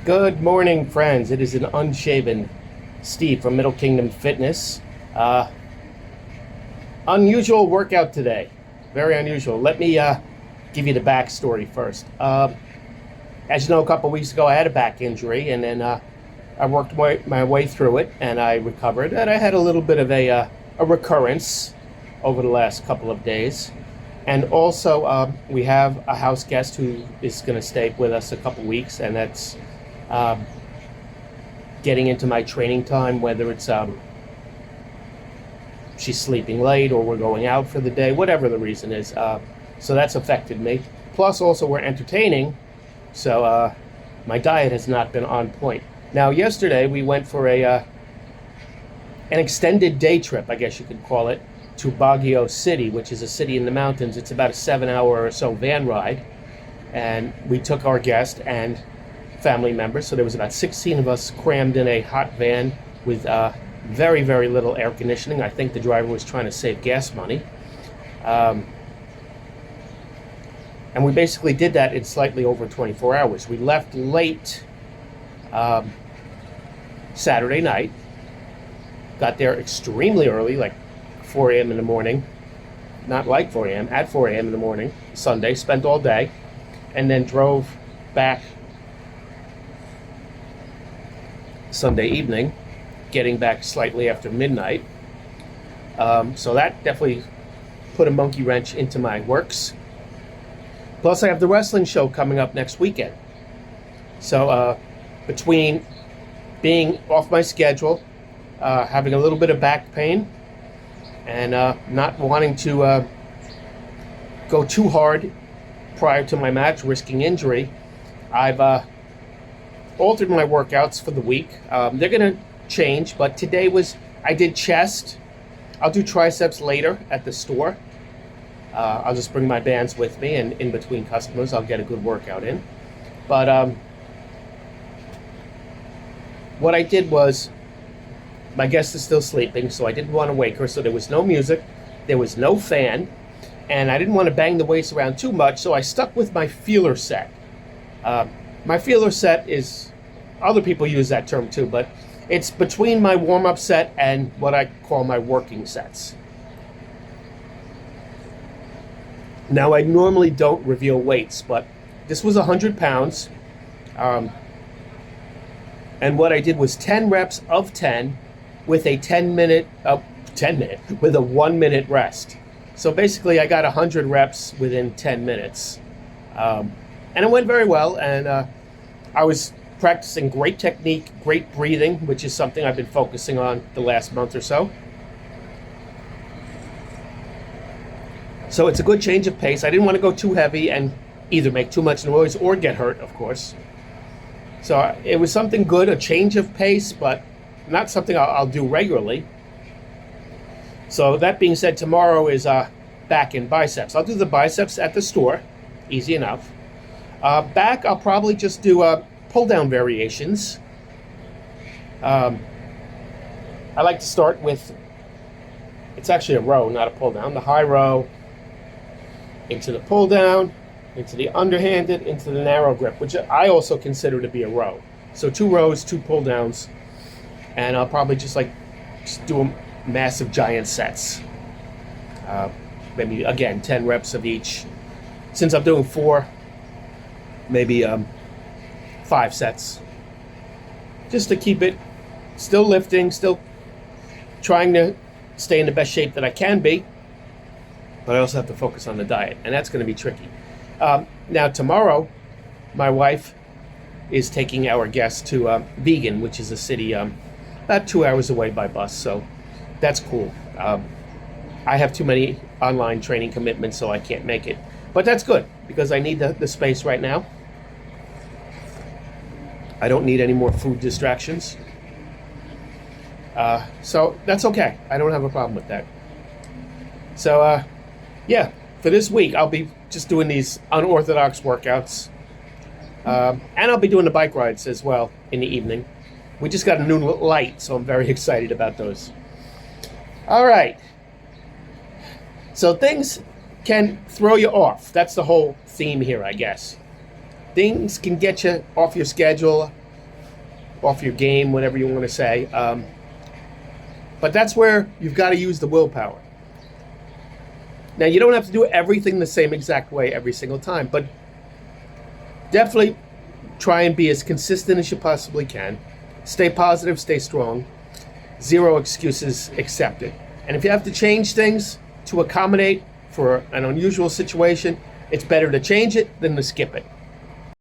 Good morning, friends. It is an unshaven Steve from Middle Kingdom Fitness. Uh, Unusual workout today. Very unusual. Let me give you the backstory first. As you know, a couple weeks ago, I had a back injury, and then I worked my way through it, and I recovered. And I had a little bit of a recurrence over the last couple of days. And also, we have a house guest who is going to stay with us a couple weeks, and that's um, getting into my training time, whether it's she's sleeping late or we're going out for the day, whatever the reason is. So that's affected me. Plus, also, we're entertaining, so my diet has not been on point. Now, yesterday we went for an extended day trip, I guess you could call it, to Baguio City, which is a city in the mountains. It's about a 7 hour or so van ride, and we took our guest and family members. So there was about 16 of us crammed in a hot van with very, very little air conditioning. I think the driver was trying to save gas money. And we basically did that in slightly over 24 hours. We left late Saturday night, got there extremely early, like 4 a.m. in the morning. Not like 4 a.m., at 4 a.m. in the morning, Sunday, spent all day, and then drove back Sunday evening, getting back slightly after midnight. So that definitely put a monkey wrench into my works. Plus, I have the wrestling show coming up next weekend. So between being off my schedule, having a little bit of back pain, and not wanting to go too hard prior to my match, risking injury, I've altered my workouts for the week. They're going to change, but today I did chest. I'll do triceps later at the store. I'll just bring my bands with me, and in between customers, I'll get a good workout in. But what I did was, my guest is still sleeping, so I didn't want to wake her, so there was no music, there was no fan, and I didn't want to bang the weights around too much, so I stuck with my feeler set. My feeler set is, other people use that term too, but it's between my warm-up set and what I call my working sets. Now, I normally don't reveal weights, but this was 100 pounds. And what I did was 10 reps of 10 with a 10 minute, with a 1 minute rest. So basically, I got 100 reps within 10 minutes. And it went very well. And I was practicing great technique, great breathing, which is something I've been focusing on the last month or so. So it's a good change of pace. I didn't want to go too heavy and either make too much noise or get hurt, of course. So it was something good, a change of pace, but not something I'll do regularly. So that being said, tomorrow is back and biceps. I'll do the biceps at the store, easy enough. Back, I'll probably just do pull-down variations. I like to start with, it's actually a row, not a pull-down, the high row, into the pull-down, into the underhanded, into the narrow grip, which I also consider to be a row. So 2 rows, 2 pull-downs, and I'll probably just do a massive giant sets. Maybe, again, 10 reps of each. Since I'm doing 4, maybe 5 sets. Just to keep it still lifting, still trying to stay in the best shape that I can be, but I also have to focus on the diet, and that's going to be tricky. Now, tomorrow, my wife is taking our guests to Vegan, which is a city about 2 hours away by bus, so that's cool. I have too many online training commitments, so I can't make it. But that's good, because I need the space right now. I don't need any more food distractions. So that's okay. I don't have a problem with that. So, yeah, for this week, I'll be just doing these unorthodox workouts. And I'll be doing the bike rides as well in the evening. We just got a new light, so I'm very excited about those. All right. So things can throw you off. That's the whole theme here, I guess. Things can get you off your schedule. off your game, whatever you want to say. But that's where you've got to use the willpower. Now, you don't have to do everything the same exact way every single time, but definitely try and be as consistent as you possibly can. Stay positive, stay strong. Zero excuses accepted. And if you have to change things to accommodate for an unusual situation, it's better to change it than to skip it.